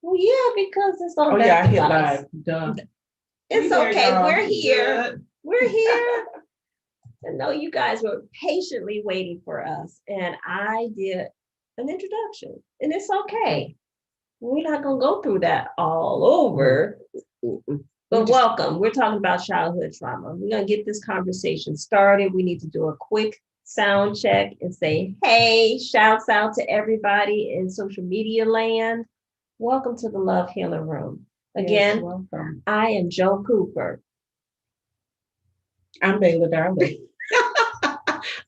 Well, yeah, because it's on Oh that yeah, I hit device. live. Duh. It's We here, okay. y'all. We're here. Good. We're here. I know you guys were patiently waiting for us, and I did an introduction, and it's okay. We're not gonna go through that all over. But welcome. We're talking about childhood trauma. We're gonna get this conversation started. We need to do a quick sound check and say, hey, shouts out to everybody in social media land. Welcome to the Love Healing Room. Again, Yes, welcome. I am Joe Cooper. I'm Bayla Darling.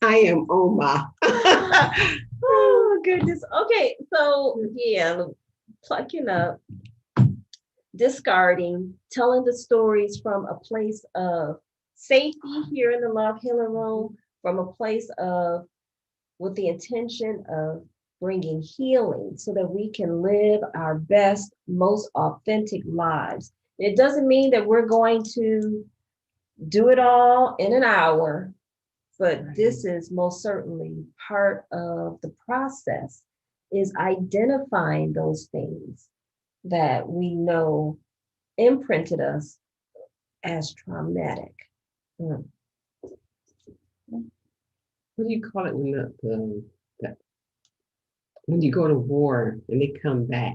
I am Oma. Oh goodness. Okay, so yeah, plucking up, discarding, telling the stories from a place of safety here in the Love Healing Room, from a place of with the intention of bringing healing so that we can live our best, most authentic lives. It doesn't mean that we're going to do it all in an hour, but this is most certainly part of the process is identifying those things that we know imprinted us as traumatic. What do you call it when when you go to war and they come back?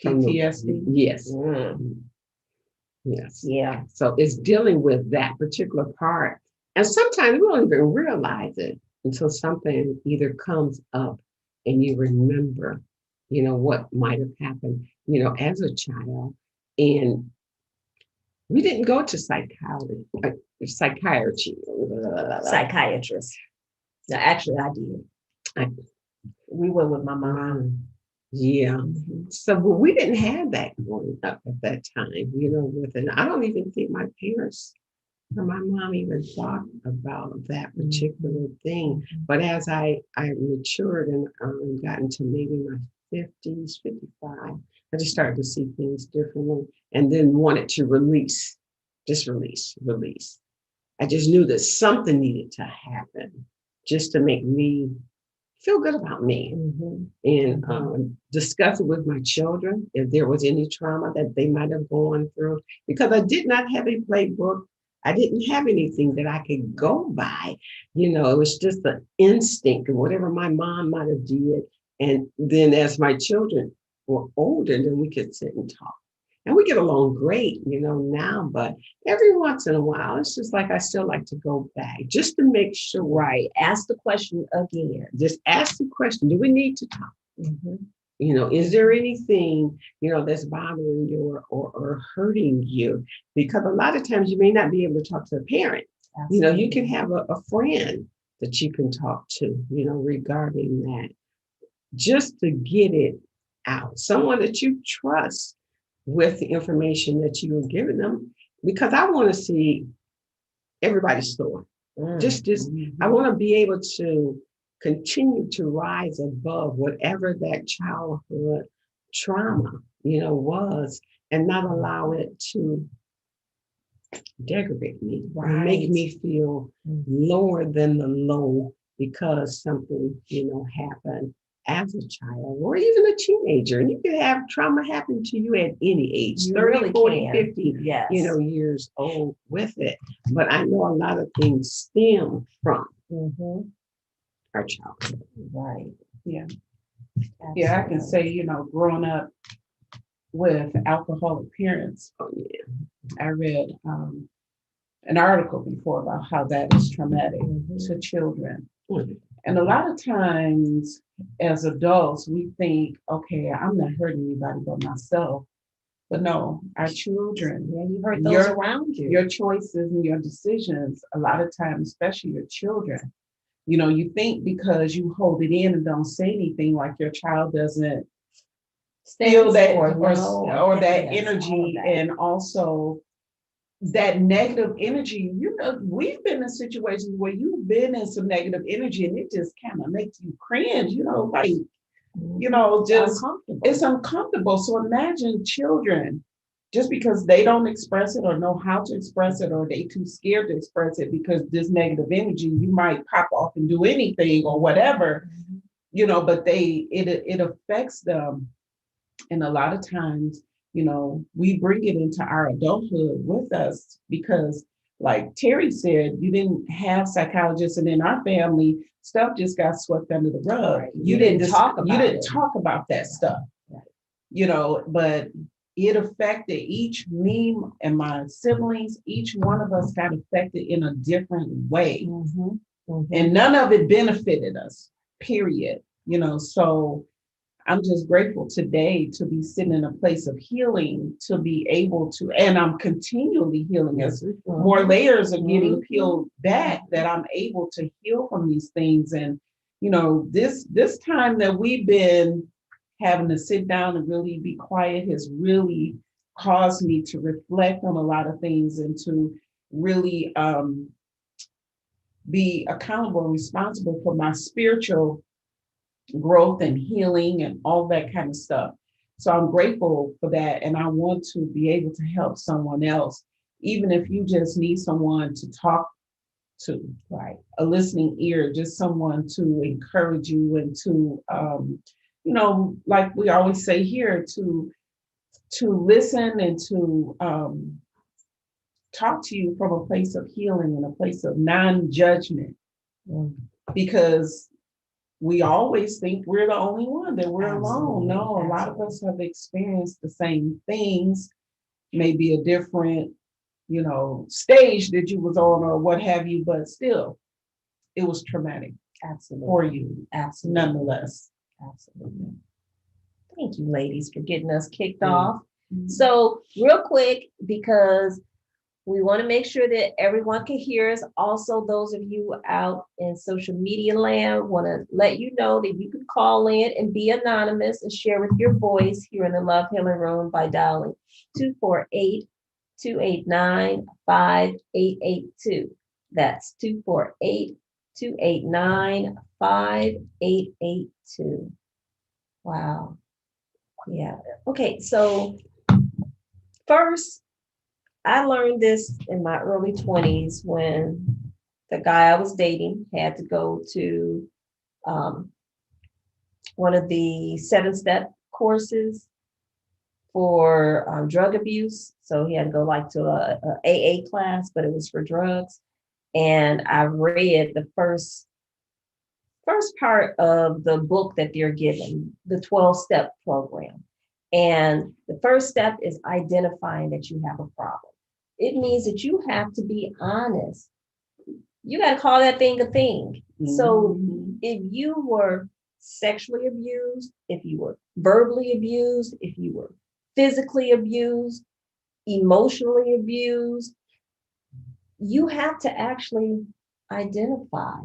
PTSD. Yes. Mm. Yes. Yeah. So it's dealing with that particular part. And sometimes we don't even realize it until something either comes up and you remember, what might have happened, as a child. And we didn't go to psychiatry. Psychiatrist. No, actually, I did. We went with my mom. Yeah. So we didn't have that growing up at that time, with it. I don't even think my parents or my mom even thought about that particular thing. But as I matured and got into maybe my 50s, 55, I just started to see things differently and then wanted to release. I just knew that something needed to happen just to make me feel good about me and discuss it with my children if there was any trauma that they might have gone through, because I did not have a playbook. I didn't have anything that I could go by. It was just an instinct of whatever my mom might have did. And then as my children were older, then we could sit and talk. And we get along great, now, but every once in a while, it's just like I still like to go back just to make sure. Right. Ask the question again. Just ask the question, do we need to talk? Is there anything, that's bothering you or hurting you? Because a lot of times you may not be able to talk to a parent. Absolutely. You can have a friend that you can talk to, regarding that, just to get it out. Someone that you trust with the information that you are giving them, because I want to see everybody's story. Just I want to be able to continue to rise above whatever that childhood trauma, was, and not allow it to degrade me, make me feel lower than the low because something, happened as a child or even a teenager. And you can have trauma happen to you at any age, you 30, really 40, 50, yes. Years old with it. But I know a lot of things stem from our childhood. Right. Yeah. Absolutely. Yeah, I can say, growing up with alcoholic parents, I read an article before about how that is traumatic to children. And a lot of times as adults, we think, okay, I'm not hurting anybody but myself. But no, our children, you hurt those around you. Your choices and your decisions, a lot of times, especially your children, you think because you hold it in and don't say anything, like your child doesn't feel that or that energy, and also that negative energy. We've been in situations where you've been in some negative energy and it just kind of makes you cringe, just uncomfortable. It's uncomfortable. So imagine children, just because they don't express it or know how to express it, or they too scared to express it because this negative energy, you might pop off and do anything or whatever, but it affects them And a lot of times, we bring it into our adulthood with us because, like Terry said, you didn't have psychologists, and in our family, stuff just got swept under the rug. Right. You You didn't didn't talk you about didn't it. talk about that stuff, but it affected each me and my siblings. Each one of us got affected in a different way, Mhm, mhm. and none of it benefited us, period. So I'm just grateful today to be sitting in a place of healing, to be able to, and I'm continually healing as more layers are getting peeled back, that I'm able to heal from these things. And this time that we've been having to sit down and really be quiet has really caused me to reflect on a lot of things and to really be accountable and responsible for my spiritual growth and healing and all that kind of stuff. So I'm grateful for that. And I want to be able to help someone else, even if you just need someone to talk to, right? A listening ear, just someone to encourage you and to, like we always say here, to listen and to talk to you from a place of healing and a place of non-judgment. Because we always think we're the only one, that we're alone. No, a lot of us have experienced the same things, maybe a different, stage that you was on or what have you, but still, it was traumatic. Absolutely. For you. Absolutely. Nonetheless. Absolutely. Thank you, ladies, for getting us kicked off. So real quick, because we want to make sure that everyone can hear us. Also, those of you out in social media land, want to let you know that you can call in and be anonymous and share with your voice here in the Love Healing Room by dialing 248-289-5882. That's 248-289-5882. Wow. Yeah. Okay. So first, I learned this in my early 20s when the guy I was dating had to go to one of the 7-step courses for drug abuse. So he had to go like to a AA class, but it was for drugs. And I read the first part of the book that they're given, the 12-step program. And the first step is identifying that you have a problem. It means that you have to be honest. You got to call that thing a thing. So if you were sexually abused, if you were verbally abused, if you were physically abused, emotionally abused, you have to actually identify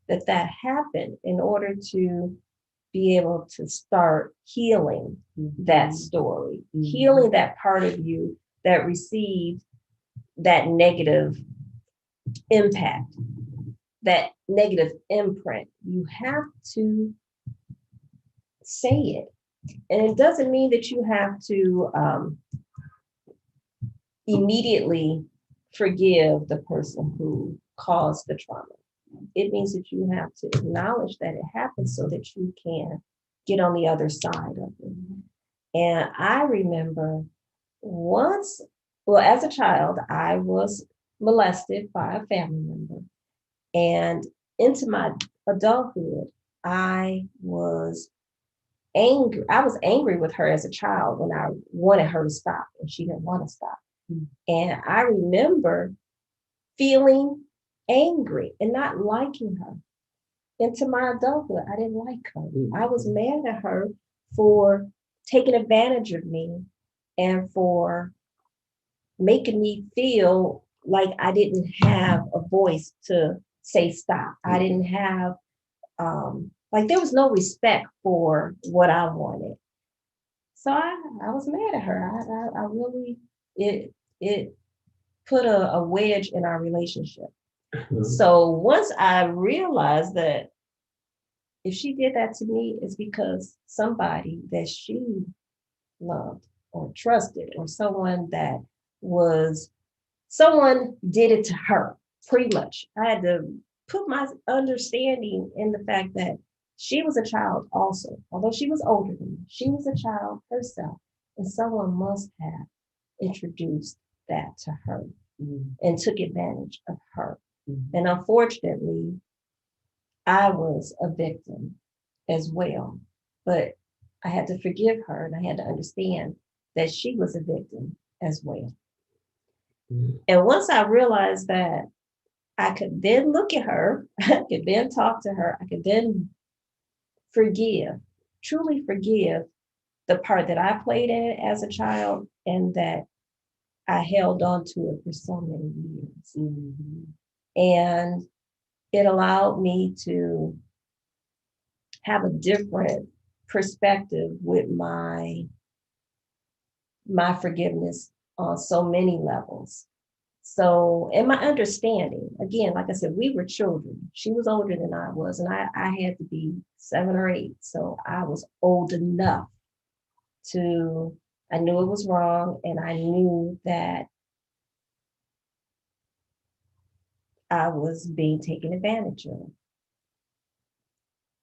that happened in order to be able to start healing that story, healing that part of you that received that negative impact, that negative imprint. You have to say it. And it doesn't mean that you have to immediately forgive the person who caused the trauma. It means that you have to acknowledge that it happened so that you can get on the other side of it. And I remember once, well, as a child, I was molested by a family member. And into my adulthood, I was angry. I was angry with her as a child when I wanted her to stop and she didn't want to stop. And I remember feeling angry and not liking her. Into my adulthood, I didn't like her. I was mad at her for taking advantage of me and for making me feel like I didn't have a voice to say stop. I didn't have, like there was no respect for what I wanted. So I was mad at her. I really, it put a wedge in our relationship. So once I realized that if she did that to me, it's because somebody that she loved or trusted or someone did it to her, pretty much. I had to put my understanding in the fact that she was a child also, although she was older than me, she was a child herself. And someone must have introduced that to her and took advantage of her. And unfortunately, I was a victim as well. But I had to forgive her and I had to understand that she was a victim as well. And once I realized that I could then look at her, I could then talk to her, I could then forgive, truly forgive the part that I played in it as a child and that I held on to it for so many years. And it allowed me to have a different perspective with my forgiveness on so many levels. So, and my understanding, again, like I said, we were children. She was older than I was, and I had to be 7 or 8. So I was old enough to, I knew it was wrong, and I knew that I was being taken advantage of.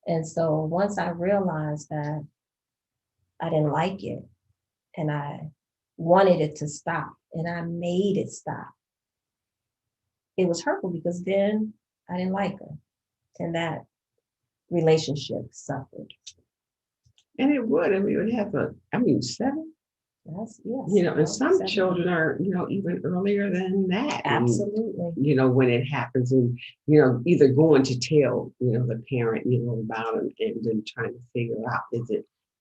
And so once I realized that I didn't like it and I wanted it to stop and I made it stop, it was hurtful because then I didn't like her and that relationship suffered. And it would, it would have 7, Yes, yes. and some 7. children are, even earlier than that. Absolutely. When it happens and, either going to tell, the parent, about it and then trying to figure out,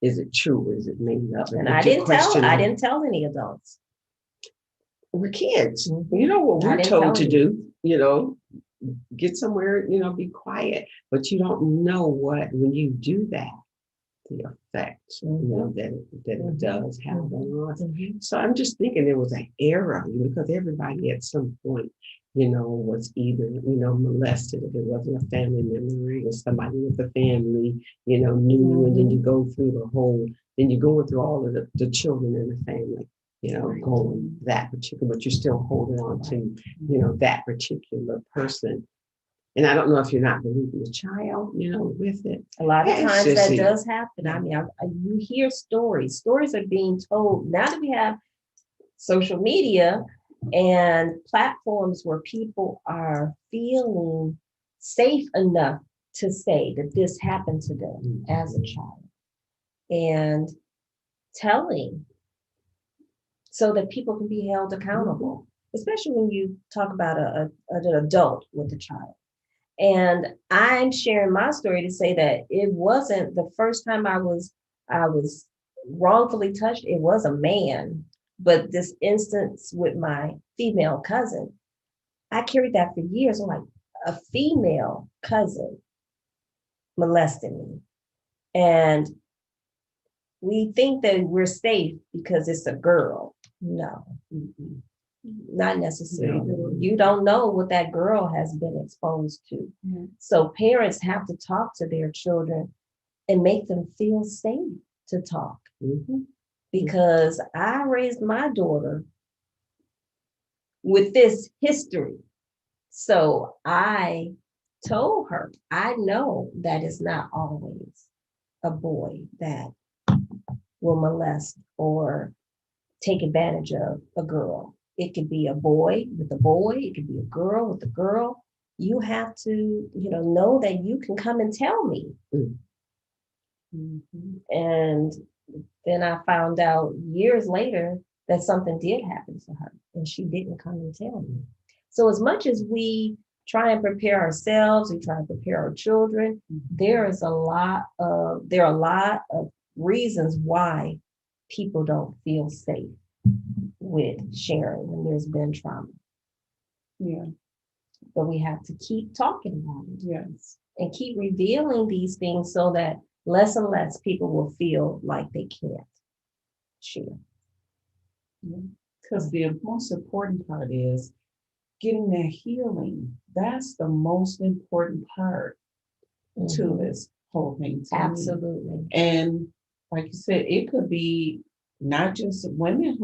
is it true or is it made up? And I didn't tell any adults. We're kids. Mm-hmm. You know what we're told to do, get somewhere, be quiet, but you don't know when you do that, the effect, that it does have on us. So I'm just thinking there was an era, because everybody at some point, was either, molested if it wasn't a family member or somebody with a family, knew, and then you go through then you're going through all of the children in the family, going that particular, but you're still holding on to, that particular person. And I don't know if you're not believing the child, with it. A lot of times that does happen. I mean, you hear stories. Stories are being told. Now that we have social media and platforms where people are feeling safe enough to say that this happened to them as a child and telling so that people can be held accountable, especially when you talk about an adult with a child. And I'm sharing my story to say that it wasn't the first time I was wrongfully touched. It was a man, but this instance with my female cousin, I carried that for years. I'm like, a female cousin molested me. And we think that we're safe because it's a girl. No, not necessarily. No. You don't know what that girl has been exposed to. So parents have to talk to their children and make them feel safe to talk. Because I raised my daughter with this history. So I told her, I know that it's not always a boy that will molest or take advantage of a girl. It could be a boy with a boy. It could be a girl with a girl. You have to, know that you can come and tell me. And then I found out years later that something did happen to her and she didn't come and tell me. So as much as we try and prepare ourselves, we try and prepare our children, there are a lot of reasons why people don't feel safe with sharing when there's been trauma. Yeah. But we have to keep talking about it. Yes. And keep revealing these things so that less and less people will feel like they can't share. Because the most important part is getting that healing. That's the most important part to this whole thing. Absolutely. And like you said, it could be not just women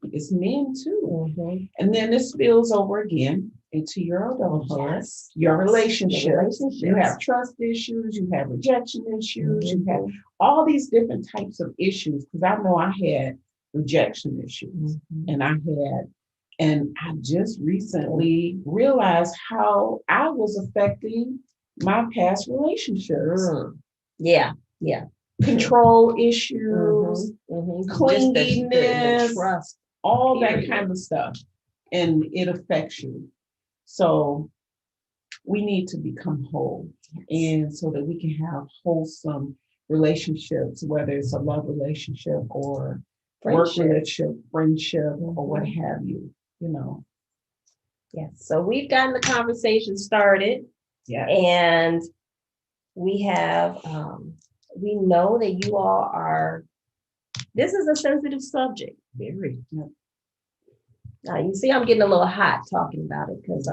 it's men too. And then it spills over again into your adulthood, Yes. your Yes. relationships. Your You have relationships. trust issues, you have rejection issues, you have Mhm. all these different types of issues. Because I know I had rejection issues, Mhm. and I just recently realized how I was affecting my past relationships. Mm. Yeah, yeah. Control issues, Mhm. Just clinginess, the trust. all that Period. kind of stuff. And it affects you. So we need to become whole, and so that we can have wholesome relationships, whether it's a love relationship or work Friendship. relationship, friendship, or what Mhm. have you, you know. Yes. So we've gotten the conversation started, Yeah. and we have, we know that you all are, this is a sensitive subject. Very. Now, you see, I'm getting a little hot talking about it because,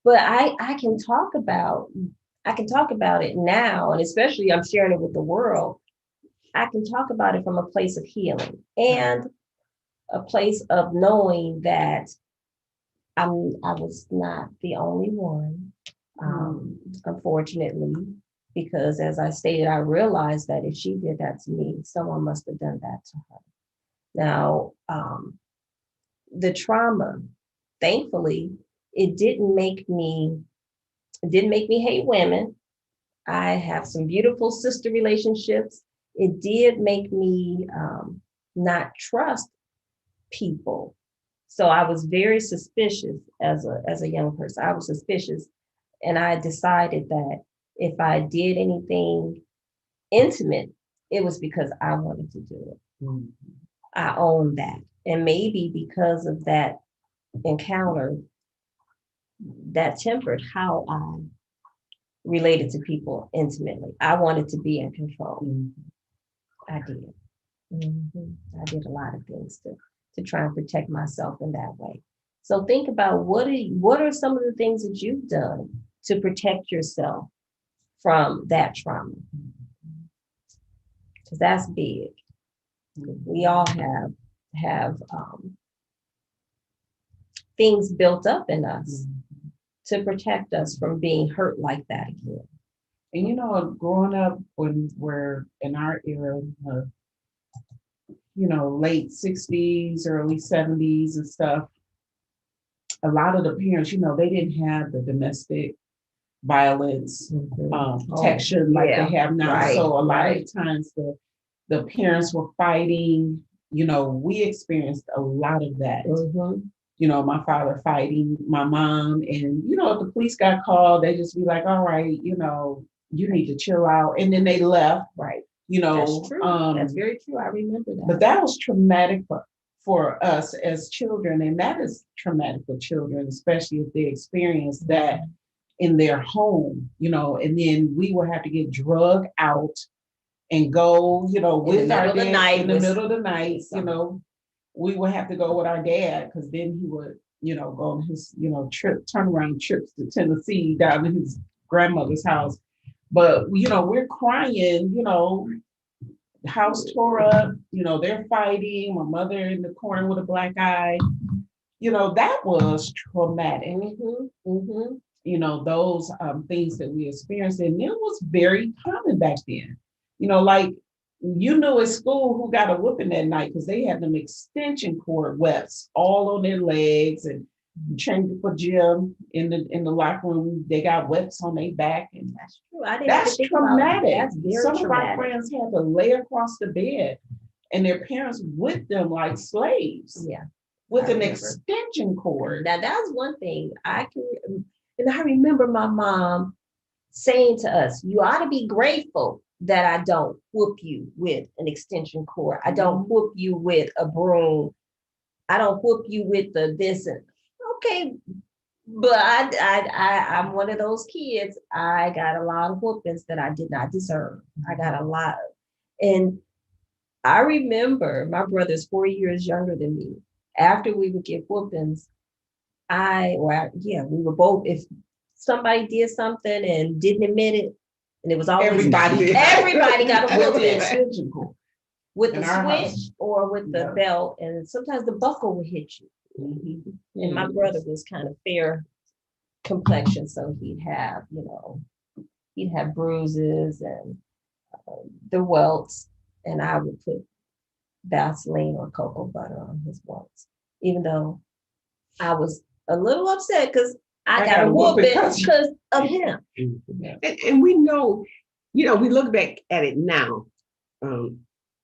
but I can talk about, it now, and especially I'm sharing it with the world. I can talk about it from a place of healing and a place of knowing that I was not the only one, unfortunately, because as I stated, I realized that if she did that to me, someone must have done that to her. Now, the trauma, thankfully, it didn't make me hate women. I have some beautiful sister relationships. It did make me not trust people. So I was very suspicious as a young person. I was suspicious, and I decided that if I did anything intimate, it was because I wanted to do it. Mhm. I own that. And maybe because of that encounter, that tempered how I related to people intimately. I wanted to be in control. Mhm. I did. I did a lot of things to try and protect myself in that way. So think about what are some of the things that you've done to protect yourself from that trauma? Because that's big. We all have things built up in us to protect us from being hurt like that again. And you know, growing up when we're in our era, late 60s, early 70s and stuff, a lot of the parents, they didn't have the domestic violence protection like yeah, they have now. right, So a lot right. of times the parents were fighting. We experienced a lot of that. My father fighting my mom, and if the police got called, they just be like, all right, you need to chill out. And then they left. Right. That's true. That's very true. I remember that. But that was traumatic for us as children. And that is traumatic for children, especially if they experience that in their home, and then we will have to get drugged out and go, with our dad in the middle of the night, we would have to go with our dad because then he would, go on his, turnaround trips to Tennessee down to his grandmother's house. But, we're crying, house tore up, they're fighting, my mother in the corner with a black eye. That was traumatic. Those things that we experienced, and it was very common back then. Like you knew at school who got a whooping that night because they had them extension cord webs all on their legs, and trained for gym in the locker room. They got webs on their back, and that's true. I didn't that's traumatic. That's very Some traumatic. of our friends had to lay across the bed, and their parents whipped them like slaves. Yeah. With an extension cord. Now that's one thing and I remember my mom saying to us, you ought to be grateful that I don't whoop you with an extension cord. I don't whoop you with a broom. I don't whoop you with the this and okay. But I'm one of those kids. I got a lot of whoopings that I did not deserve. I got a lot. And I remember my brother's 4 years younger than me. After we would get whoopings, we were both, if somebody did something and didn't admit it, and it was always everybody got a whooping with the switch or with the belt, and sometimes the buckle would hit you. And my brother was kind of fair complexion, so he'd have bruises and the welts, and I would put Vaseline or cocoa butter on his welts, even though I was a little upset because I got a whooping because of him. And we know, we look back at it now,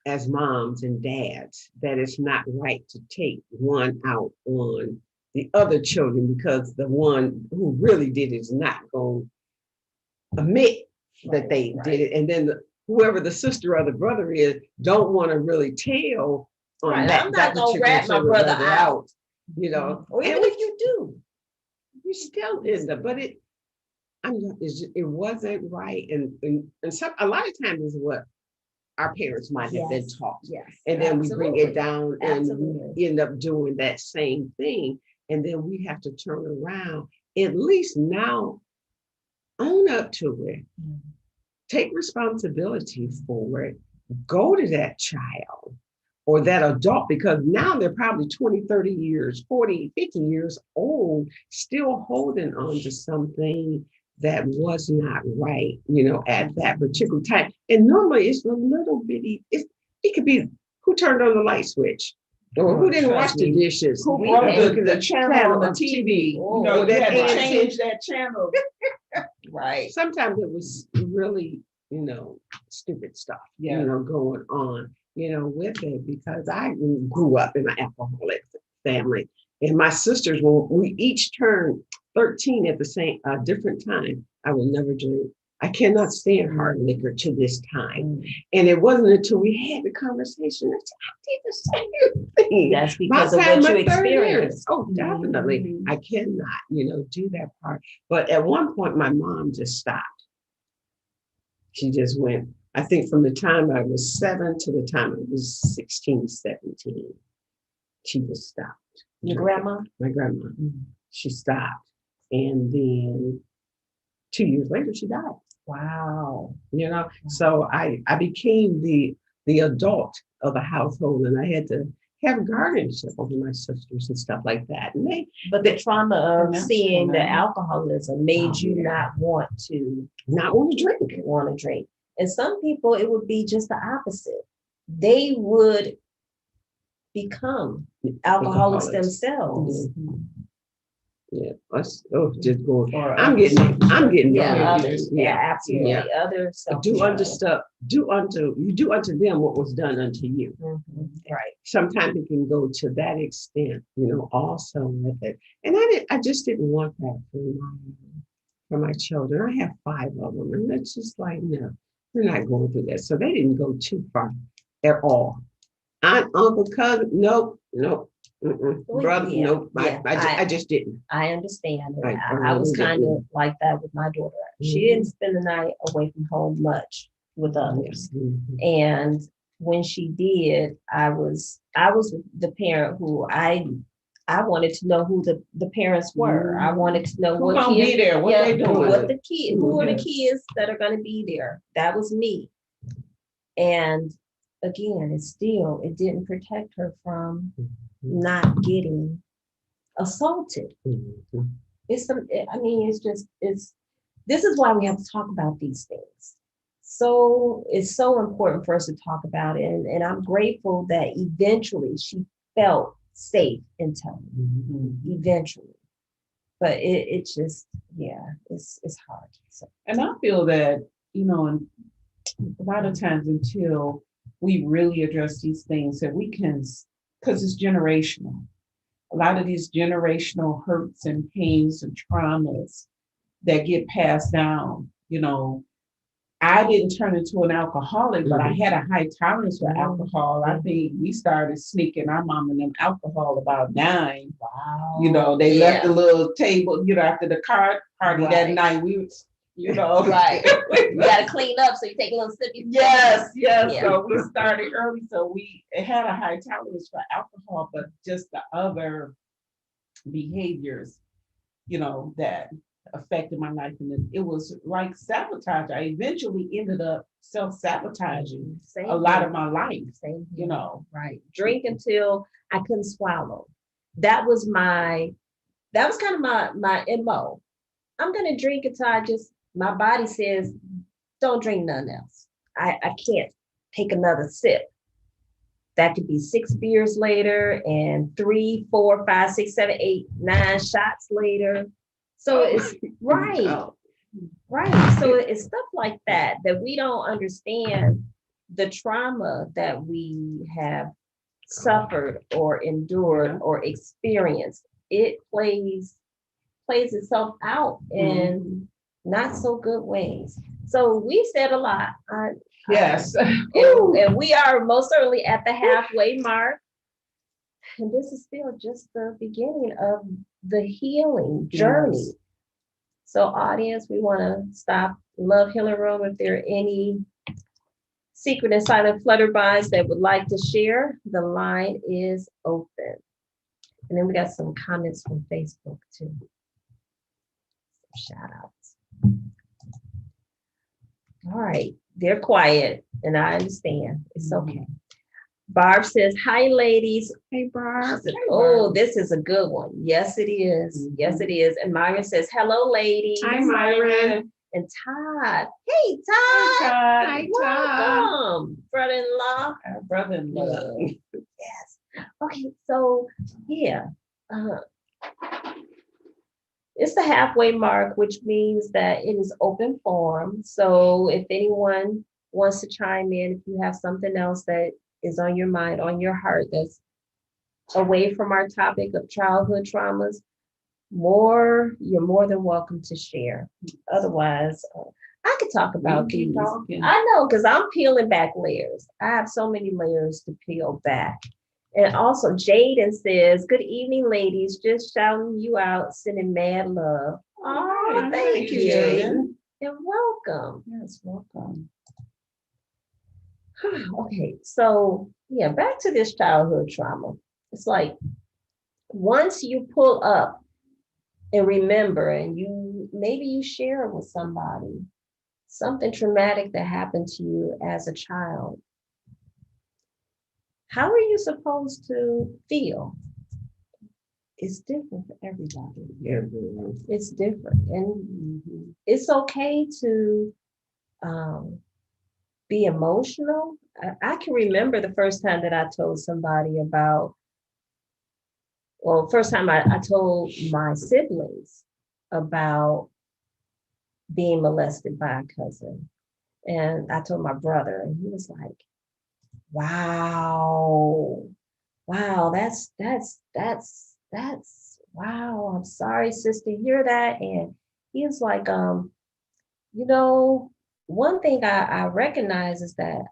as moms and dads, that it's not right to take one out on the other children because the one who really did it is not going to admit that they did it. And then whoever the sister or the brother is don't want to really tell on that. I'm not going to rat my brother out. Or even if you do, you still end up, but it wasn't right. And a lot of times is what our parents might have been taught. Yes. And then we bring it down and we end up doing that same thing. And then we have to turn around, at least now, own up to it. Take responsibility for it. Go to that child or that adult, because now they're probably 20, 30 years, 40, 50 years old, still holding on to something that was not right, at that particular time. And normally it's a little bitty, it could be who turned on the light switch, or who didn't wash the dishes, who brought the channel on the TV, that had to change that channel. Right. Sometimes it was really, stupid stuff, going on, with it, because I grew up in an alcoholic family. And my sisters, when we each turned 13 at the same different time, I will never drink. I cannot stand hard liquor to this time. And it wasn't until we had the conversation that I did the same thing. That's because of what you experienced. Oh, definitely. I cannot, do that part. But at one point, my mom just stopped. She just went, I think from the time I was 7 to the time I was 16, 17, she just stopped. Your grandma? My grandma. She stopped. And then 2 years later, she died. Wow. So I became the adult of the household, and I had to have guardianship over my sisters and stuff like that. And but the trauma of seeing the alcoholism made you not want to drink. And some people, it would be just the opposite. They would become alcoholics themselves. Yeah, just going. I'm getting. Yeah, absolutely. Yeah. Others do unto them what was done unto you. Right. Sometimes it can go to that extent, also with it. And I just didn't want that for my children. I have 5 of them, and it's just like, no, we're not going through that. So they didn't go too far at all. Aunt, uncle, cousin, nope. Brother, nope. I just didn't. I understand. I was kind of like that with my daughter. She didn't spend the night away from home much with others. And when she did, I was the parent who I wanted to know who the parents were. I wanted to know who gonna be there, what they doing, who are the kids that are going to be there. That was me. And again, it didn't protect her from not getting assaulted. This is why we have to talk about these things. So it's so important for us to talk about it. And I'm grateful that eventually she felt safe in telling me, eventually. But it's just, it's hard. So. And I feel that, a lot of times until we really address these things, that we can, because it's generational. A lot of these generational hurts and pains and traumas that get passed down, I didn't turn into an alcoholic, but I had a high tolerance for alcohol. I think we started sneaking our mom and them alcohol about 9. Wow. They left the little table, after the card party that night. We was, right. You got to clean up, so you take a little sip. Yes. Yeah. So we started early, so it had a high tolerance for alcohol, but just the other behaviors, that affected my life, and it was like sabotage. I eventually ended up self-sabotaging a lot of my life. Right. Drink until I couldn't swallow. That was kind of my MO. I'm gonna drink until my body says, don't drink nothing else. I can't take another sip. That could be 6 beers later and 3, 4, 5, 6, 7, 8, 9 shots later. So it's right. Right. So it's stuff like that we don't understand the trauma that we have suffered or endured or experienced. It plays itself out in not so good ways. So we said a lot. Yes. And we are most certainly at the halfway mark. And this is still just the beginning of the healing journey. Yes. So audience, we want to stop Love Healing Room. If there are any secret and silent flutterbys that would like to share, the line is open. And then we got some comments from Facebook too. Shout outs. All right, they're quiet and I understand. It's okay. Barb says, hi, ladies. Hey, Barb. Said, oh, this is a good one. Yes, it is. Yes, it is. And Myron says, hello, ladies. Hi, Myron. And Todd. Hey, Todd. Hi, Todd. Welcome, brother-in-law. Our brother-in-law. Yes. Okay, so yeah. It's the halfway mark, which means that it is open forum. So if anyone wants to chime in, if you have something else that is on your mind, on your heart, that's away from our topic of childhood traumas, you're more than welcome to share. Otherwise, I could talk about these. I know, because I'm peeling back layers. I have so many layers to peel back. And also Jaden says, good evening, ladies, just shouting you out, sending mad love. All right, thank you, Jaden. And welcome. Yes, welcome. Okay, so yeah, back to this childhood trauma. It's like once you pull up and remember, and maybe you share it with somebody, something traumatic that happened to you as a child. How are you supposed to feel? It's different for everybody. It's different, and it's okay to be emotional. I can remember the first time that I told somebody first time I told my siblings about being molested by a cousin. And I told my brother, and he was like, wow, that's wow. I'm sorry, sister, to hear that. And he was like, one thing I recognize is that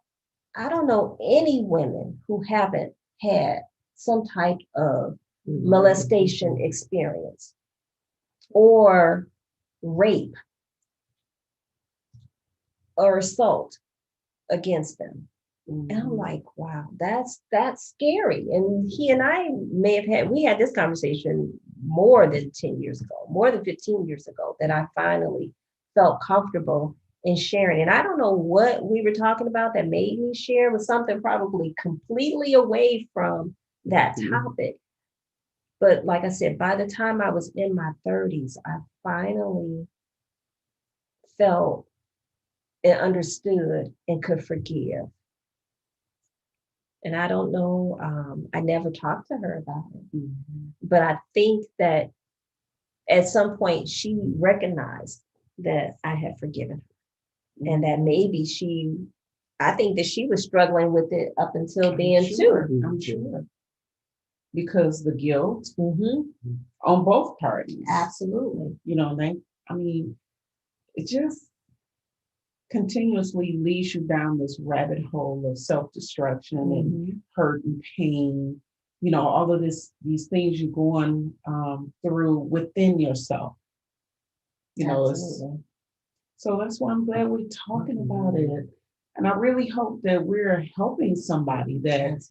I don't know any women who haven't had some type of molestation experience or rape or assault against them. And I'm like, wow, that's scary. And he and I we had this conversation more than 10 years ago, more than 15 years ago, that I finally felt comfortable in sharing. And I don't know what we were talking about that made me share, was something probably completely away from that topic. But like I said, by the time I was in my 30s, I finally felt and understood and could forgive. And I don't know, I never talked to her about it. But I think that at some point she recognized that I had forgiven her. And that maybe I think that she was struggling with it up until then too. I'm sure. Because the guilt on both parties. Absolutely. It just continuously leads you down this rabbit hole of self-destruction and hurt and pain, all of these things you're going through within yourself. So that's why I'm glad we're talking about it. And I really hope that we're helping somebody that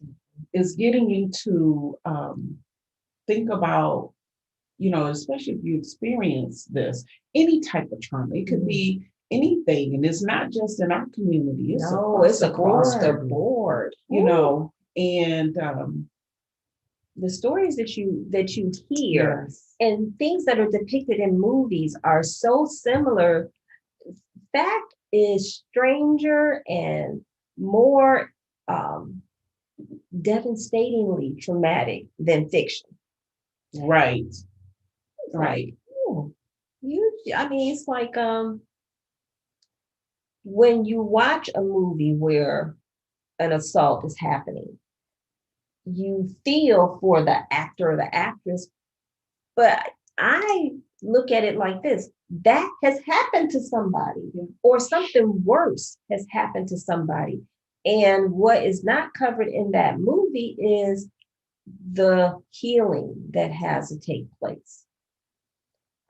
is getting you to think about, especially if you experience this, any type of trauma. It could be anything, and it's not just in our community. It's across the board. And the stories that you hear Yes. and things that are depicted in movies are so similar. Fact is stranger and more um, devastatingly traumatic than fiction. Right. It's Right. like, ooh, I mean, it's like when you watch a movie where an assault is happening, you feel for the actor or the actress, but I look at it like this: that has happened to somebody, or something worse has happened to somebody. And what is not covered in that movie is the healing that has to take place.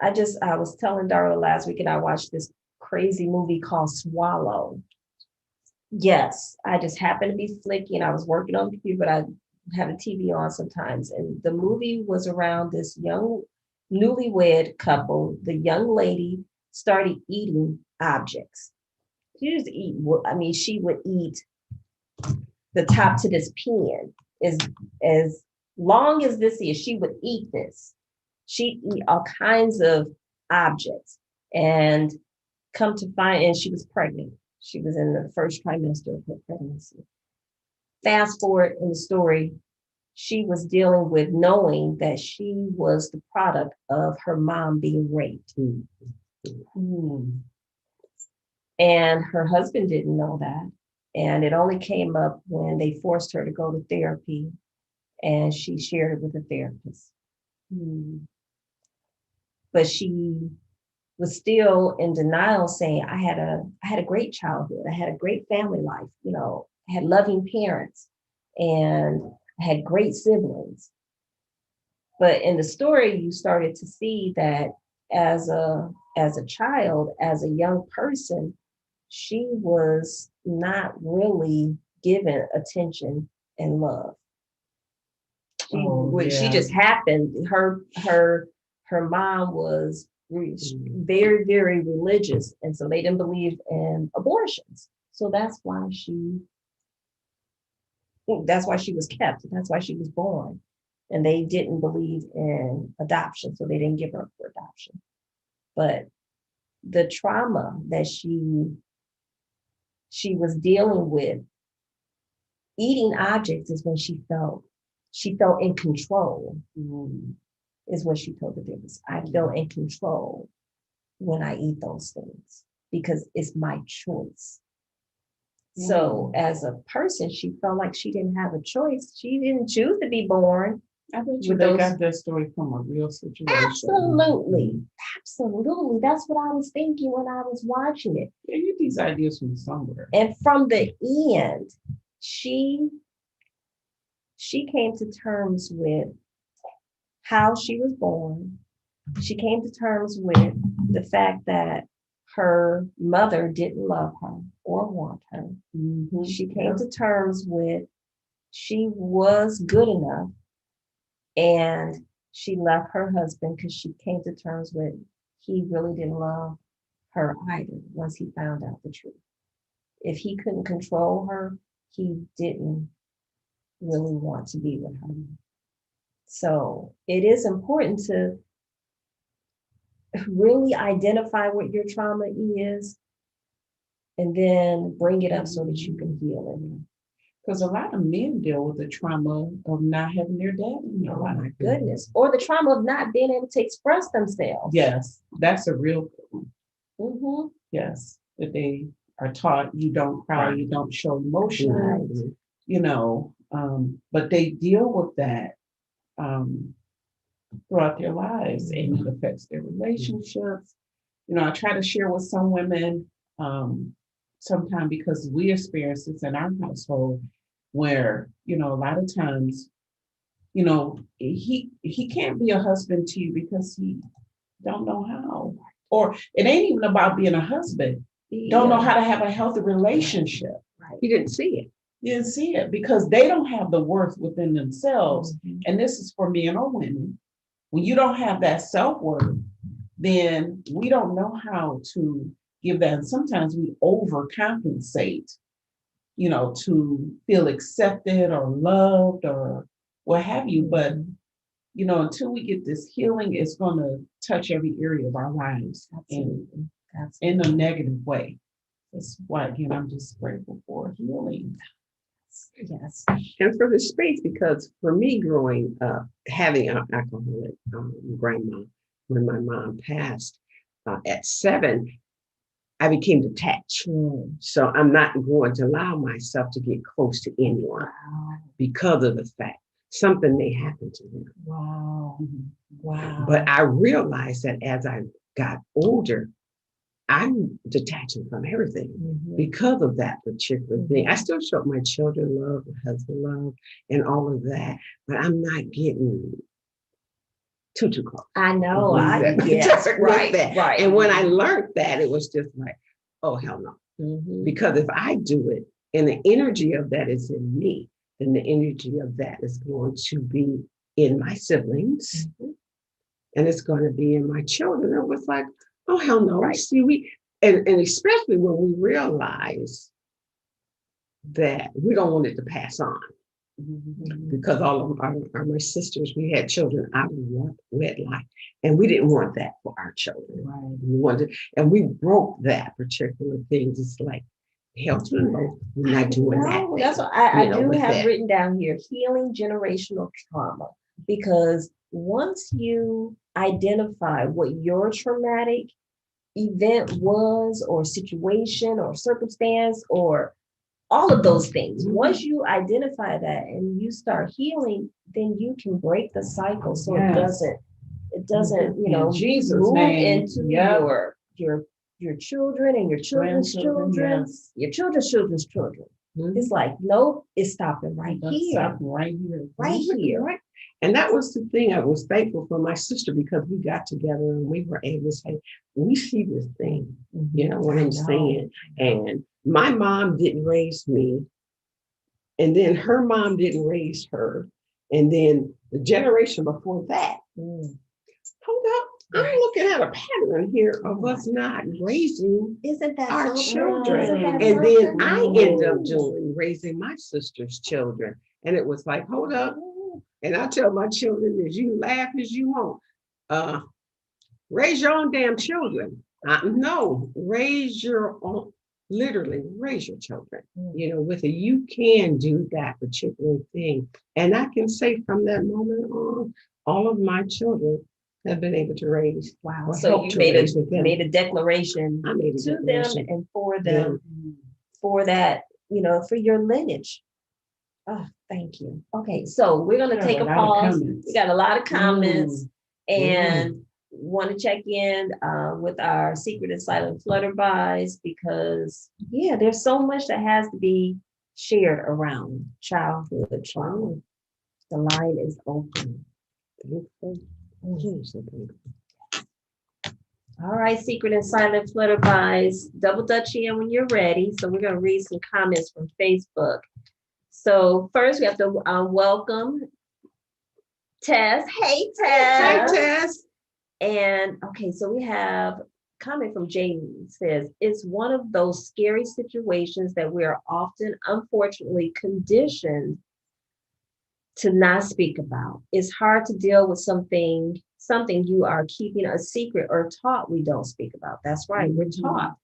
I was telling Darla last week, and I watched this crazy movie called Swallow. Yes, I just happened to be flicking. I was working on the computer, but I have a TV on sometimes. And the movie was around this young newlywed couple. The young lady started eating objects. She just eat. I mean, she would eat the top to this pen as long as this is. She would eat this. She'd eat all kinds of objects, and come to find, and she was pregnant. She was in the first trimester of her pregnancy. Fast forward in the story, she was dealing with knowing that she was the product of her mom being raped. Mm. And her husband didn't know that. And it only came up when they forced her to go to therapy, and she shared it with a therapist. Mm. But she was still in denial, saying, I had a great childhood. I had a great family life, I had loving parents, and I had great siblings. But in the story, you started to see that as a child, as a young person, she was not really given attention and love. She just happened. Her mom was very, very religious, and so they didn't believe in abortions. So that's why she was kept. That's why she was born. And they didn't believe in adoption, so they didn't give her up for adoption. But the trauma that she was dealing with, eating objects, is when she felt in control. Is when she told the therapist, I feel in control when I eat those things because it's my choice. So as a person, she felt like she didn't have a choice. She didn't choose to be born. I bet you they got that story from a real situation. Absolutely. Absolutely. That's what I was thinking when I was watching it. Yeah, you get these ideas from somewhere. And from the end, she came to terms with how she was born. She came to terms with the fact that her mother didn't love her or want her. Mm-hmm. She came to terms with she was good enough, and she left her husband because she came to terms with he really didn't love her either once he found out the truth. If he couldn't control her, he didn't really want to be with her. So it is important to really identify what your trauma is and then bring it up so that you can heal it. Because a lot of men deal with the trauma of not having their dad in their life. Oh my goodness. Or the trauma of not being able to express themselves. Yes, that's a real Mm-hmm. yes. That they are taught you don't cry, you don't show emotion, but they deal with that throughout their lives, and it affects their relationships. I try to share with some women sometimes because we experience this in our household where, a lot of times, he can't be a husband to you because he don't know how. Or it ain't even about being a husband. Don't know how to have a healthy relationship. Right. You didn't see it. You didn't see it because they don't have the worth within themselves. Mm-hmm. And this is for men or women. When you don't have that self-worth, then we don't know how to give that. And sometimes we overcompensate, to feel accepted or loved or what have you. But, you know, until we get this healing, it's going to touch every area of our lives in a negative way. That's why, again, I'm just grateful for healing. Yes. And for the space, because for me growing up, having an alcoholic grandma, when my mom passed at 7, I became detached. So I'm not going to allow myself to get close to anyone because of the fact something may happen to them. Wow. Wow. But I realized that as I got older, I'm detaching from everything because of that particular thing. I still show my children love, my husband love, and all of that, but I'm not getting too close. I know. Yes, Right. Right. And when I learned that, it was just like, oh, hell no. Because if I do it and the energy of that is in me, then the energy of that is going to be in my siblings and it's going to be in my children. It was like, oh, hell no. Right. See, and especially when we realize that we don't want it to pass on. Because all of my sisters, we had children out of wedlock, and we didn't want that for our children. Right. We wanted, and we broke that particular thing. It's like, hell to the no, we're not doing that. That's what I do have written down here: healing generational trauma. Because once you identify what your traumatic event was, or situation, or circumstance, or all of those things. Once you identify that and you start healing, then you can break the cycle. So it doesn't, you know, move into your children and your children's children, your children's children's children. It's like, nope, it's stopping right here. Right here. Right. And that was the thing. I was thankful for my sister because we got together and we were able to say, we see this thing, you know what I'm saying? And my mom didn't raise me. And then her mom didn't raise her. And then the generation before that. Hold up. I'm looking at a pattern here of us not raising our children. And then I end up raising my sister's children. And it was like, hold up. And I tell my children, as you laugh as you want, raise your own damn children. No, raise your own, literally raise your children. You know, you can do that particular thing. And I can say from that moment on, all of my children have been able to raise. Wow. So you made a declaration to them and for them, for that, you know, for your lineage. Oh, thank you. Okay, so we're going to take a pause. We got a lot of comments and want to check in with our secret and silent flutterbys because, yeah, there's so much that has to be shared around childhood trauma. The line is open. All right, secret and silent flutterbys, double dutch in when you're ready. So we're going to read some comments from Facebook. So first we have to welcome Tess. Hey, Tess. Hey, Tess. And okay, so we have a comment from Jamie. Says, it's one of those scary situations that we are often, unfortunately, conditioned to not speak about. It's hard to deal with something you are keeping a secret or taught we don't speak about. That's right, we're taught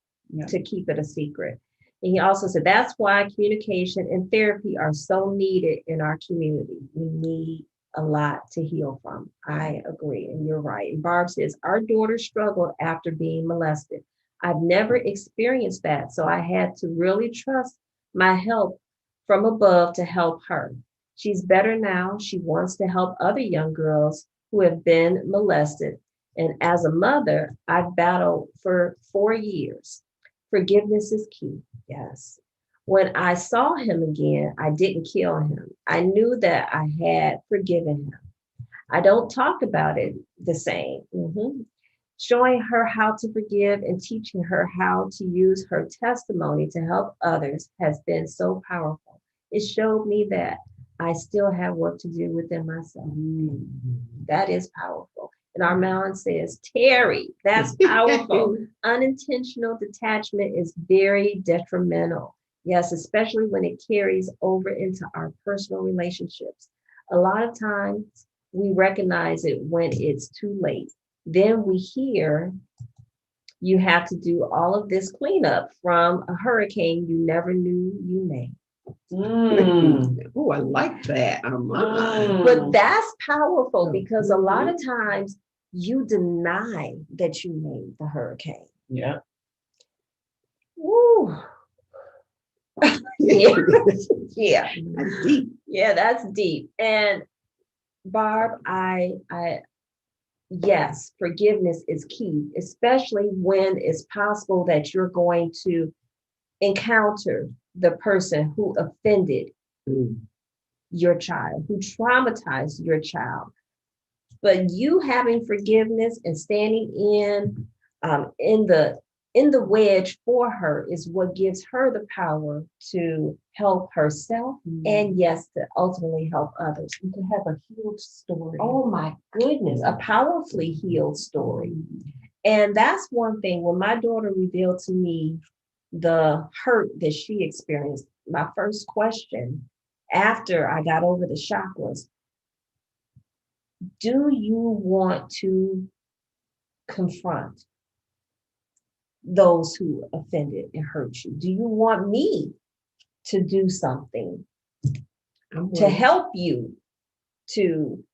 to keep it a secret. And he also said, that's why communication and therapy are so needed in our community. We need a lot to heal from. I agree, and you're right. And Barb says, our daughter struggled after being molested. I've never experienced that, so I had to really trust my help from above to help her. She's better now. She wants to help other young girls who have been molested. And as a mother, I've battled for 4 years. Forgiveness is key. Yes. When I saw him again, I didn't kill him. I knew that I had forgiven him. I don't talk about it the same. Showing her how to forgive and teaching her how to use her testimony to help others has been so powerful. It showed me that I still have work to do within myself. That is powerful. And Armand says, Terry, that's powerful. Unintentional detachment is very detrimental. Yes, especially when it carries over into our personal relationships. A lot of times we recognize it when it's too late. Then we hear you have to do all of this cleanup from a hurricane you never knew you made. Oh, I like that. But that's powerful because a lot of times you deny that you made the hurricane. Yeah. Woo. Yeah. Yeah. That's deep. Yeah, that's deep. And Barb, yes, forgiveness is key, especially when it's possible that you're going to encounter the person who offended Mm. your child, who traumatized your child. But you having forgiveness and standing in the wedge for her is what gives her the power to help herself and yes, to ultimately help others. And to have a healed story. Oh my goodness, a powerfully healed story. And that's one thing. When my daughter revealed to me the hurt that she experienced, my first question after I got over the shock was, do you want to confront those who offended and hurt you? Do you want me to do something to help you to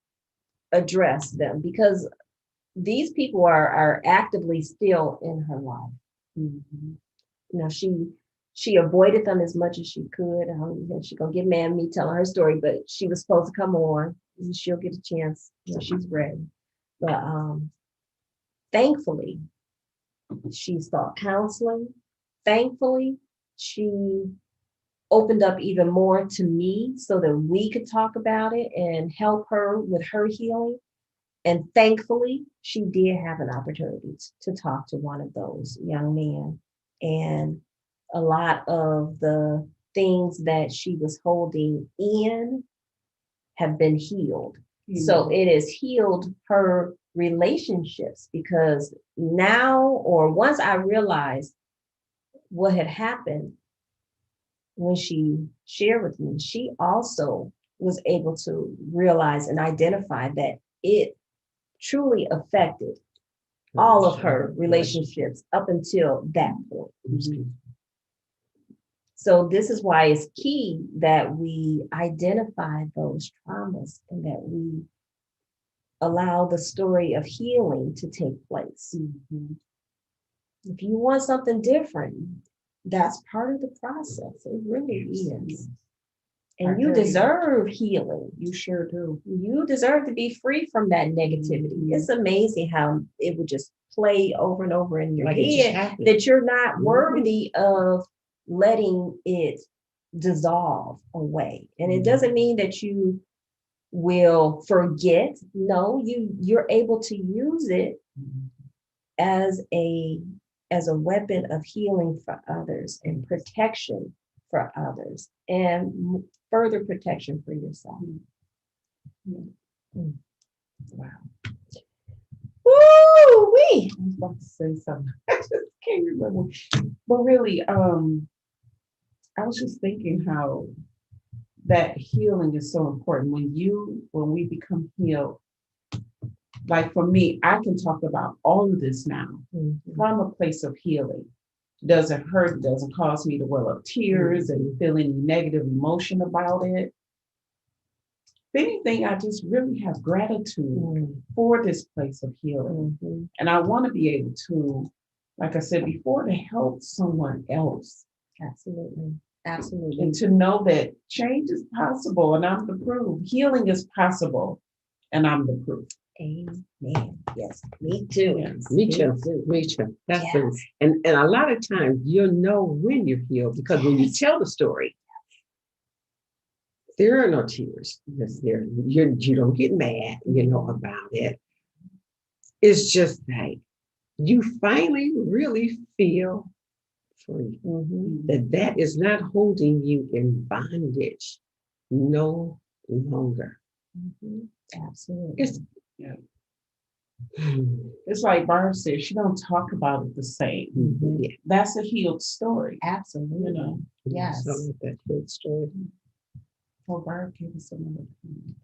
address them? Because these people are actively still in her life. Mhm. You know, she avoided them as much as she could. She's gonna get mad at me telling her story, but she was supposed to come on and she'll get a chance when she's ready. But thankfully, she sought counseling. Thankfully, she opened up even more to me so that we could talk about it and help her with her healing. And thankfully, she did have an opportunity to talk to one of those young men. And a lot of the things that she was holding in have been healed. So it has healed her relationships because now, or once I realized what had happened when she shared with me, she also was able to realize and identify that it truly affected all of her relationships up until that point. Mhm. So this is why it's key that we identify those traumas and that we allow the story of healing to take place. Mhm. If you want something different, that's part of the process. It really is. And you deserve healing. You sure do. You deserve to be free from that negativity. It's amazing how it would just play over and over in your Like it just head happened. that you're not worthy of letting it dissolve away. And it doesn't mean that you will forget. No, you're able to use it as a weapon of healing for others and protection for others and further protection for yourself. Wow. Woo wee. I was about to say something. I just can't remember. But really, I was just thinking how that healing is so important. When we become healed, like for me, I can talk about all of this now from a place of healing. Doesn't hurt, doesn't cause me to well up tears and feel any negative emotion about it. If anything, I just really have gratitude for this place of healing. And I want to be able to, like I said before, to help someone else. Absolutely. Absolutely. And to know that change is possible and I'm the proof. Healing is possible and I'm the proof. Amen. Yes, me too. Yes. Me too. Me too. That's the, and a lot of times you'll know when you're healed because when you tell the story, there are no tears. You don't get mad, about it. It's just like you finally really feel free. That is not holding you in bondage no longer. Absolutely. It's like Barb said, she don't talk about it the same. Yeah. That's a healed story. Absolutely. Yes. So that good story. Well, Barb gave us another point.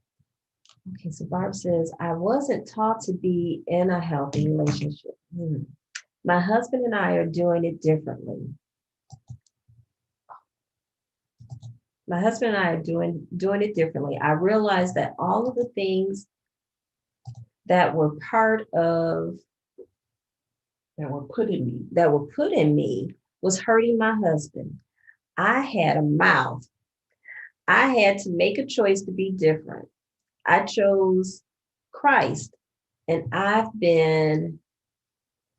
Okay, so Barb says, I wasn't taught to be in a healthy relationship. My husband and I are doing it differently. My husband and I are doing it differently. I realized that all of the things that were part of That were put in me. that were put in me was hurting my husband. I had a mouth. I had to make a choice to be different. I chose Christ, and I've been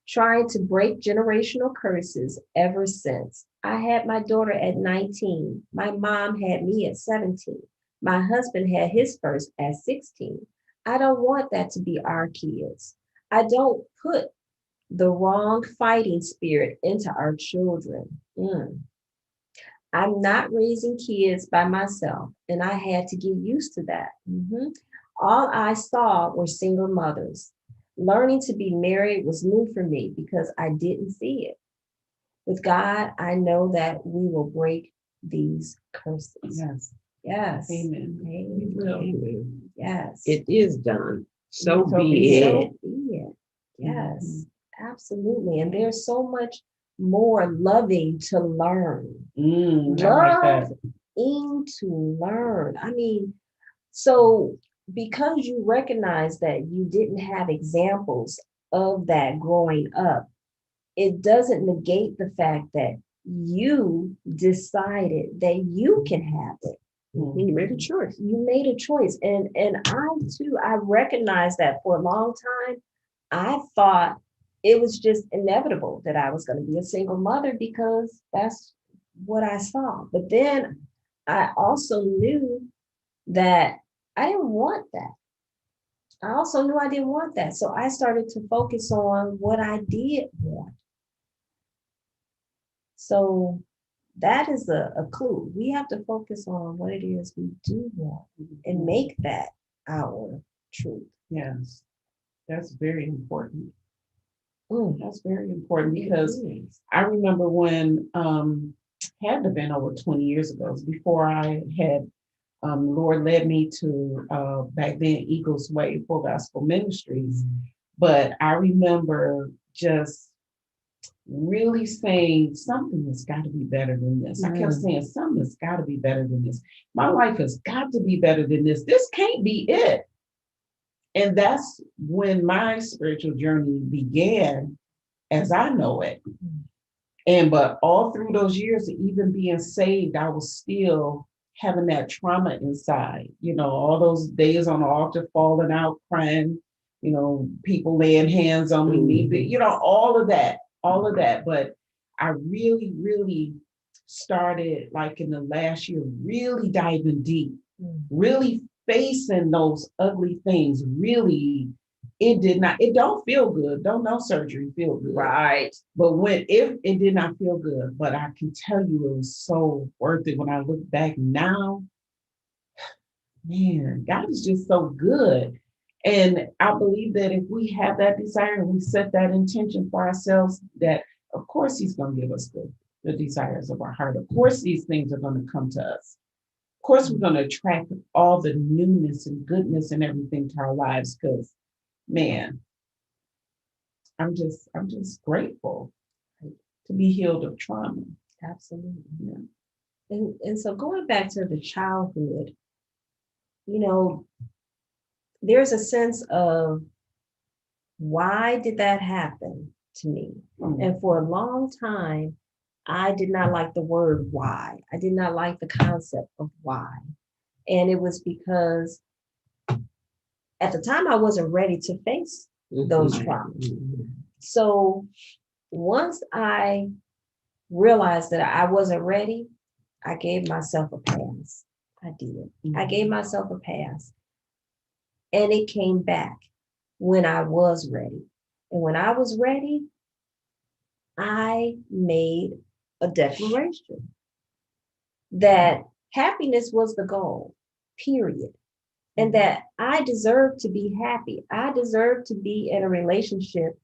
trying to break generational curses ever since. I had my daughter at 19. My mom had me at 17. My husband had his first at 16. I don't want that to be our kids. I don't put the wrong fighting spirit into our children. I'm not raising kids by myself, and I had to get used to that. All I saw were single mothers. Learning to be married was new for me because I didn't see it. With God, I know that we will break these curses. Yes. Yes. Amen. We will. Amen. Yes. It is done. So So be be it. So be it. Yes, absolutely. And there's so much more loving to learn. I like that. Loving to learn. I mean, so because you recognize that you didn't have examples of that growing up, it doesn't negate the fact that you decided that you can have it. You made a choice. You made a choice. And I too, I recognized that for a long time. I thought it was just inevitable that I was going to be a single mother because that's what I saw. But then I also knew that I didn't want that. I also knew I didn't want that. So I started to focus on what I did want. So that is a clue. We have to focus on what it is we do want and make that our truth. Yes. That's very important. Mm, That's very important it because is. I remember when had to been over 20 years ago, it was before I had Lord led me to back then Eagles Way Full Gospel Ministries. But I remember just really saying something has got to be better than this. I kept saying something has got to be better than this. My life has got to be better than this. This can't be it. And that's when my spiritual journey began as I know it. But all through those years of even being saved, I was still having that trauma inside. All those days on the altar falling out, crying, people laying hands on me, all of that. But I really, really started like in the last year, really diving deep, really facing those ugly things. Really, it don't feel good. Don't know surgery feel good. Right. But if it did not feel good, but I can tell you it was so worth it when I look back now. Man, God is just so good. And I believe that if we have that desire and we set that intention for ourselves, that of course He's going to give us the desires of our heart. Of course, these things are going to come to us. Of course, we're going to attract all the newness and goodness and everything to our lives because, man, I'm just grateful to be healed of trauma. Absolutely. Yeah. And so going back to the childhood, there's a sense of why did that happen to me? And for a long time, I did not like the word why. I did not like the concept of why. And it was because at the time I wasn't ready to face those traumas. So once I realized that I wasn't ready, I gave myself a pass. I did. I gave myself a pass. And it came back when I was ready. And when I was ready, I made a declaration that happiness was the goal, period. And that I deserve to be happy. I deserve to be in a relationship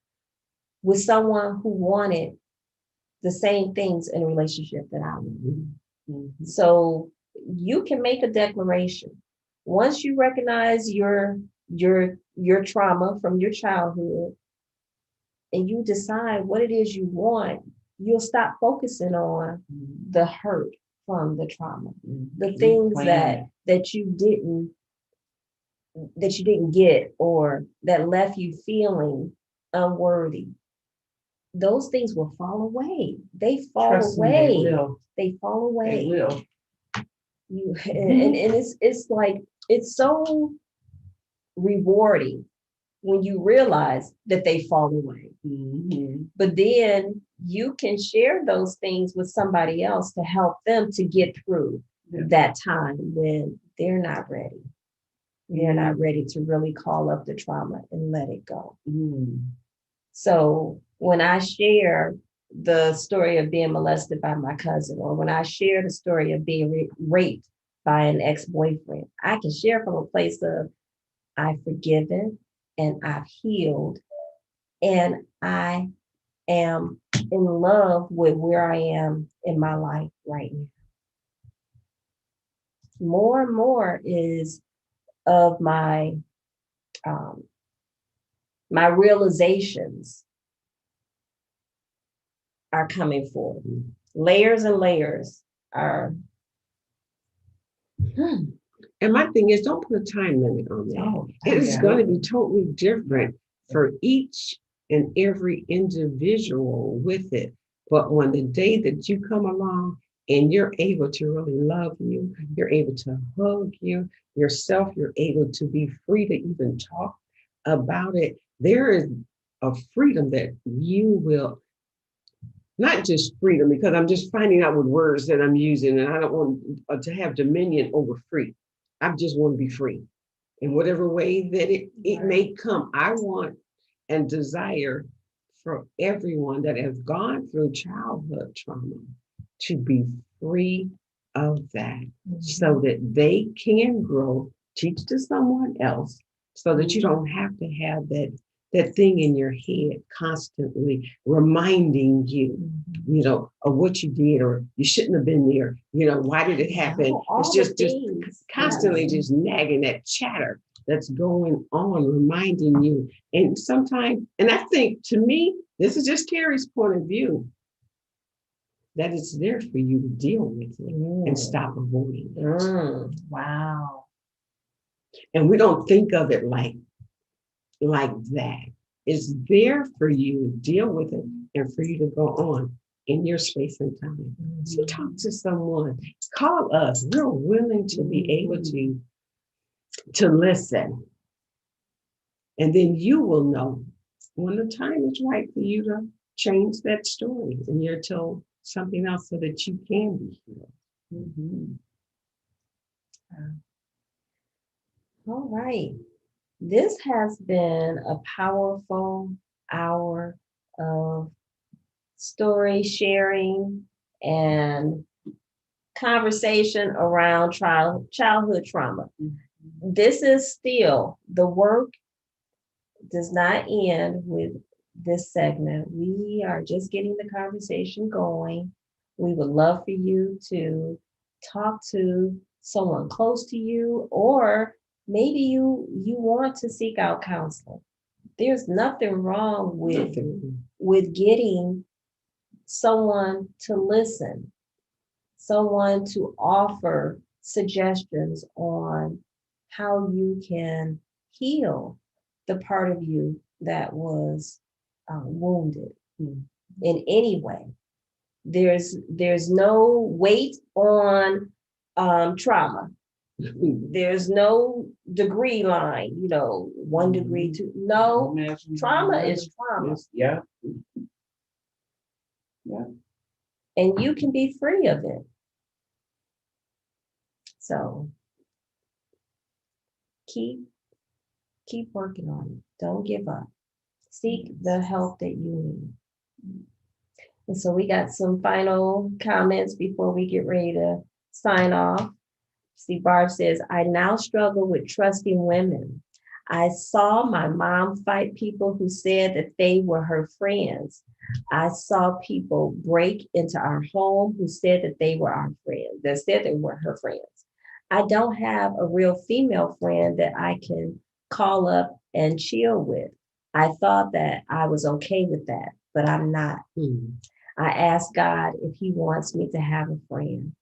with someone who wanted the same things in a relationship that I wanted. So you can make a declaration Once you recognize your trauma from your childhood and you decide what it is you want, you'll stop focusing on the hurt from the trauma, the things that you didn't get or that left you feeling unworthy. Those things will fall away. They fall Trust me, away. they will. They fall away. They will. And it's like it's so rewarding when you realize that they fall away. But then you can share those things with somebody else to help them to get through that time when they're not ready. They're not ready to really call up the trauma and let it go. So when I share the story of being molested by my cousin, or when I share the story of being raped by an ex-boyfriend, I can share from a place of I've forgiven and I've healed and I am in love with where I am in my life right now. More and more is of my my realizations are coming forward. Layers and layers are. And my thing is, don't put a time limit on that. It is going to be totally different for each and every individual with it. But on the day that you come along and you're able to really love you, you're able to hug you yourself, you're able to be free to even talk about it. There is a freedom that you will, not just freedom, because I'm just finding out what words that I'm using, and I don't want to have dominion over free. I just want to be free in whatever way that it may come. I want and desire for everyone that has gone through childhood trauma to be free of that, so that they can grow, teach to someone else, so that you don't have to have that thing in your head constantly reminding you, of what you did, or you shouldn't have been there. Why did it happen? It's just constantly just nagging, that chatter that's going on, reminding you. And sometimes, and I think, to me, this is just Carrie's point of view, that it's there for you to deal with it and stop avoiding it. Wow. And we don't think of it like that. It's there for you to deal with it and for you to go on in your space and time. So talk to someone, call us. We're willing to be able to listen. And then you will know when the time is right for you to change that story and you're told something else so that you can be healed. All right. This has been a powerful hour of story sharing and conversation around childhood trauma. This is still, the work does not end with this segment. We are just getting the conversation going. We would love for you to talk to someone close to you, or maybe you want to seek out counseling. There's nothing wrong with getting someone to listen, someone to offer suggestions on how you can heal the part of you that was wounded in any way. There's no weight on trauma. There's no degree line, 1 degree, 2. No, trauma is trauma. Yeah. And you can be free of it. So keep working on it. Don't give up. Seek the help that you need. And so we got some final comments before we get ready to sign off. See, Barb says, I now struggle with trusting women. I saw my mom fight people who said that they were her friends. I saw people break into our home who said that they were our friends, that said they were her friends. I don't have a real female friend that I can call up and chill with. I thought that I was okay with that, but I'm not. Mm. I asked God if He wants me to have a friend.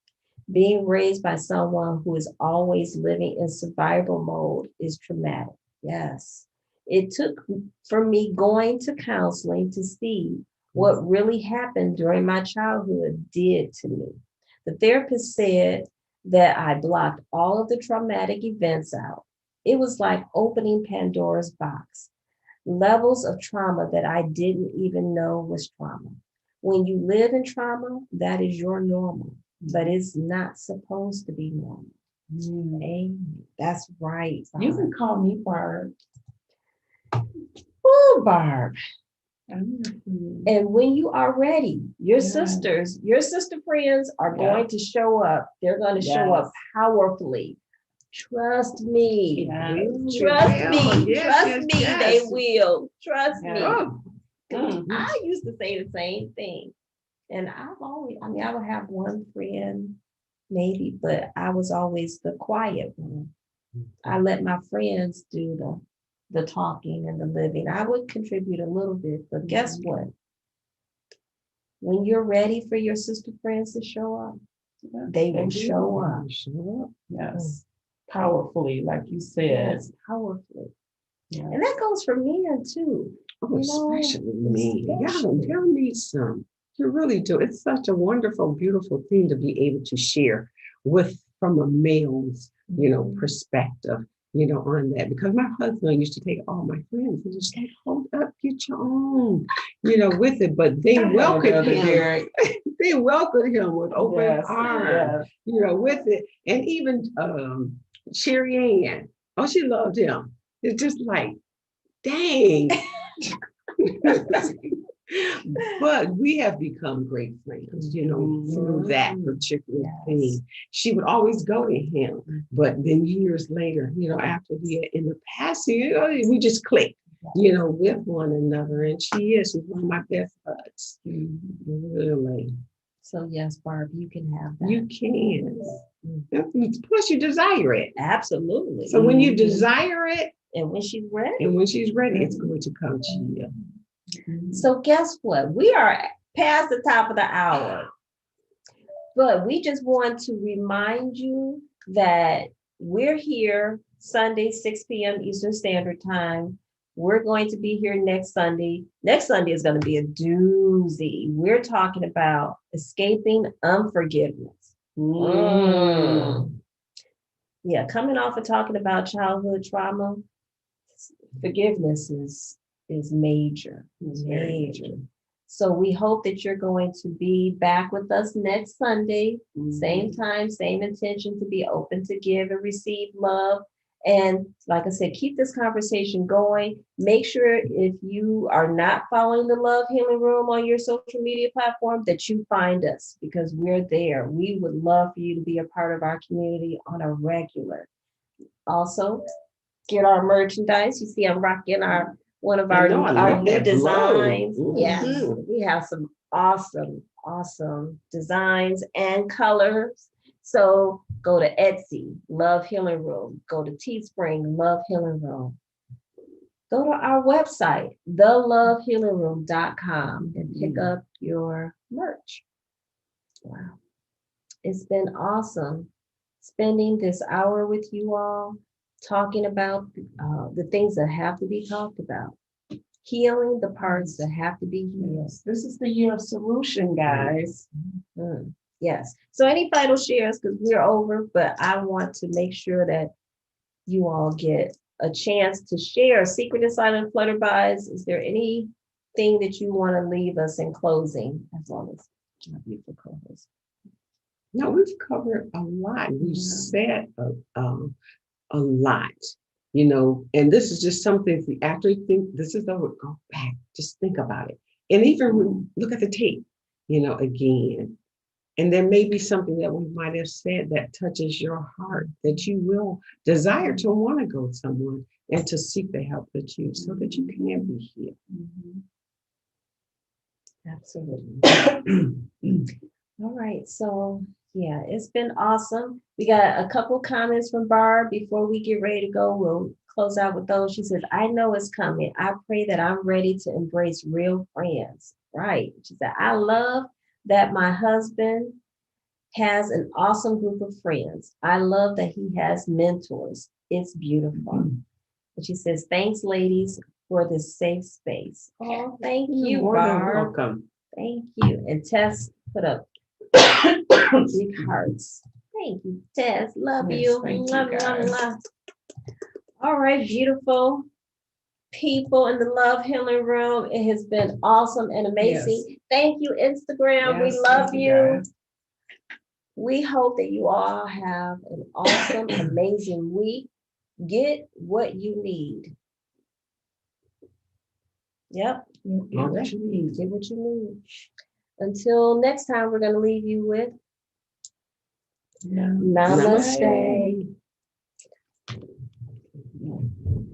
Being raised by someone who is always living in survival mode is traumatic. Yes. It took for me going to counseling to see what really happened during my childhood did to me. The therapist said that I blocked all of the traumatic events out. It was like opening Pandora's box, levels of trauma that I didn't even know was trauma. When you live in trauma, that is your normal, but it's not supposed to be normal. Amen. That's right. You can Barb. call me Barb. Oh, Barb. I'm your friend. And when you are ready, your Yes. sisters, your sister friends are Yeah. going to show up. They're going to show up Yes. powerfully. Trust me. Yes. Trust Well, me. yes, Trust yes, me. yes. They will. Trust Yeah. me. Oh, Mhm. I used to say the same thing. And I would have one friend maybe, but I was always the quiet one. I let my friends do the talking and the living. I would contribute a little bit, but guess what? When you're ready for your sister friends to show up, Yeah. they will do. show up. Show up. Yes. Powerfully, like you said. Yes, powerfully. Yeah. And that goes for men too. Oh, You know, especially me. especially. Y'all need some. You really do. It's such a wonderful, beautiful thing to be able to share with from a male's, Mhm. perspective, on that. Because my husband used to take all my friends and just like, hold up, get your own, with it. But they welcomed him. Derek. They welcomed him with open Yes, arms, yes. with it. And even Sherry Ann, oh, she loved him. It's just like, dang. But we have become great friends, through that particular Yes. thing. She would always go to him, but then years later, after he had in the past, we just clicked, with one another. And she's one of my best buds. Really. So yes, Barb, you can have that. You can. Plus, you desire it. Absolutely. So when you desire it, And when she's ready. and when she's ready, it's going to come to you. So guess what? We are past the top of the hour. But we just want to remind you that we're here Sunday, 6 p.m. Eastern Standard Time. We're going to be here next Sunday. Next Sunday is going to be a doozy. We're talking about escaping unforgiveness. Yeah, coming off of talking about childhood trauma, forgiveness is major, major. So we hope that you're going to be back with us next Sunday, same time, same intention, to be open to give and receive love. And like I said, keep this conversation going. Make sure if you are not following the Love Healing Room on your social media platform, that you find us, because we're there. We would love for you to be a part of our community on a regular. Also, get our merchandise. You see, I'm rocking one of our love new that glow. designs. Yes, Mhm. we have some awesome designs and colors. So go to Etsy, Love Healing Room. Go to Teespring, Love Healing Room. Go to our website, thelovehealingroom.com, and pick up your merch. Wow. It's been awesome spending this hour with you all, talking about the things that have to be talked about, healing the parts that have to be healed. Yes. This is the year of solution, guys. Yes. So any final shares, because we're over, but I want to make sure that you all get a chance to share. Secret and silent flutterbys, is there anything that you want to leave us in closing, as long as my beautiful co-host? No, we've covered a lot. We've said a lot, and this is just something after you think this is over, go back, just think about it. And even look at the tape, again. And there may be something that we might have said that touches your heart, that you will desire to want to go to someone and to seek the help that you, so that you can be healed. Absolutely. All right. So Yeah, it's been awesome. We got a couple comments from Barb before we get ready to go. We'll close out with those. She says, I know it's coming. I pray that I'm ready to embrace real friends. Right. She said, I love that my husband has an awesome group of friends. I love that he has mentors. It's beautiful. And she says, thanks, ladies, for this safe space. Oh, thank you, More than Barb. welcome. Thank you. And Tess put up big hearts. Thank you, Tess. Love Yes, you. thank you, Mwah, mwah, guys. mwah. All right, beautiful people in the Love Healing Room. It has been awesome and amazing. Thank you, Instagram. Yes, we love thank you. guys. We hope that you all have an awesome, amazing week. Get what you need. Yep. Get what you need. Get what you need. Until next time, we're going to leave you with Yeah. Namaste. Namaste.